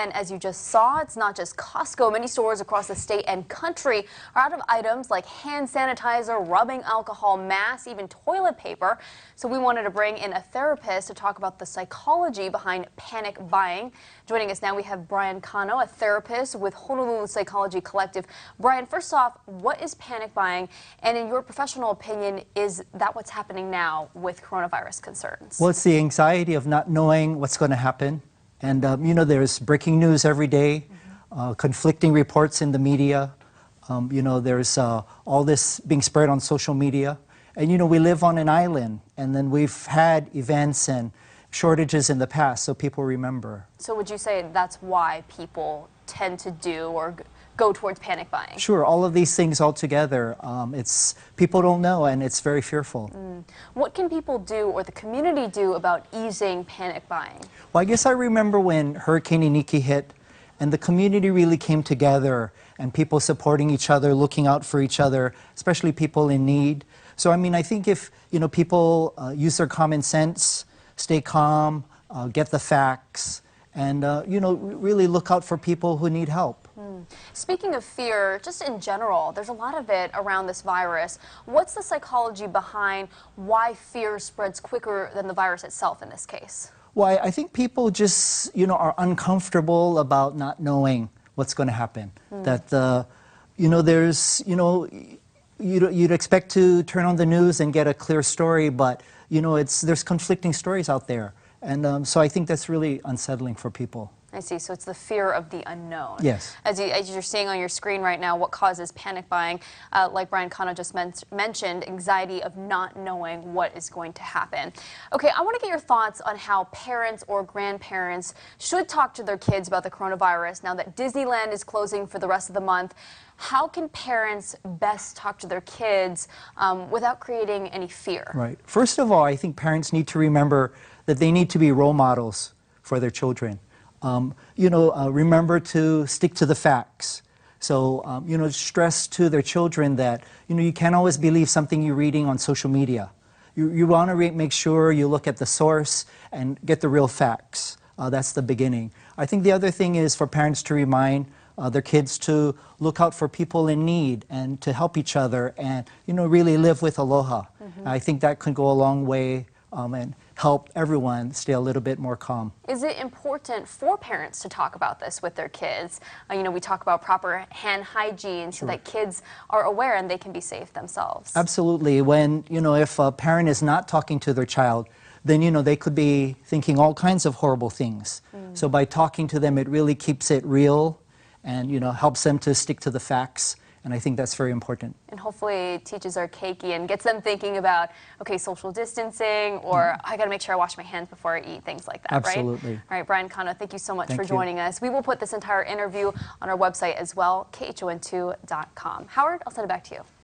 And as you just saw, it's not just Costco. Many stores across the state and country are out of items like hand sanitizer, rubbing alcohol, masks, even toilet paper. So we wanted to bring in a therapist to talk about the psychology behind panic buying. Joining us now, we have Brian Cano, a therapist with Honolulu Psychology Collective. Brian, first off, what is panic buying? And in your professional opinion, is that what's happening now with coronavirus concerns? Well, it's the anxiety of not knowing what's going to happen. And, you know, there's breaking news every day, conflicting reports in the media. You know, there's all this being spread on social media. And, you know, we live on an island, and then we've had events and shortages in the past, so people remember. So would you say that's why people tend to do or go towards panic buying? Sure, all of these things all together, people don't know, and it's very fearful. What can people do or the community do about easing panic buying? Well, I guess I remember when Hurricane Iniki hit, and the community really came together, and people supporting each other, looking out for each other, especially people in need. So, I mean, I think if, you know, people use their common sense, stay calm, get the facts, and, you know, really look out for people who need help. Speaking of fear, just in general, there's a lot of it around this virus. What's the psychology behind why fear spreads quicker than the virus itself in this case? Well, I think people just, you know, are uncomfortable about not knowing what's going to happen. That, you know, there's, you know, you'd expect to turn on the news and get a clear story, but, you know, there's conflicting stories out there. And so I think that's really unsettling for people. I see. So it's the fear of the unknown. Yes. As you're seeing on your screen right now, what causes panic buying, like Brian Cano just mentioned, anxiety of not knowing what is going to happen. Okay, I want to get your thoughts on how parents or grandparents should talk to their kids about the coronavirus now that Disneyland is closing for the rest of the month. How can parents best talk to their kids without creating any fear? Right. First of all, I think parents need to remember that they need to be role models for their children. You know, remember to stick to the facts. So, you know, stress to their children that, you know, you can't always believe something you're reading on social media. You want to make sure you look at the source and get the real facts. That's the beginning. I think the other thing is for parents to remind their kids to look out for people in need and to help each other and, you know, really live with aloha. I think that can go a long way and help everyone stay a little bit more calm. Is it important for parents to talk about this with their kids? You know, we talk about proper hand hygiene so that kids are aware and they can be safe themselves. Absolutely. When, you know, if a parent is not talking to their child, then, you know, they could be thinking all kinds of horrible things. So by talking to them, it really keeps it real and, you know, helps them to stick to the facts. And I think that's very important. And hopefully it teaches our keiki and gets them thinking about, okay, social distancing, or I got to make sure I wash my hands before I eat, things like that, Absolutely. right? All right, Brian Cano, thank you so much Thank for joining us. We will put this entire interview on our website as well, khon2.com. Howard, I'll send it back to you.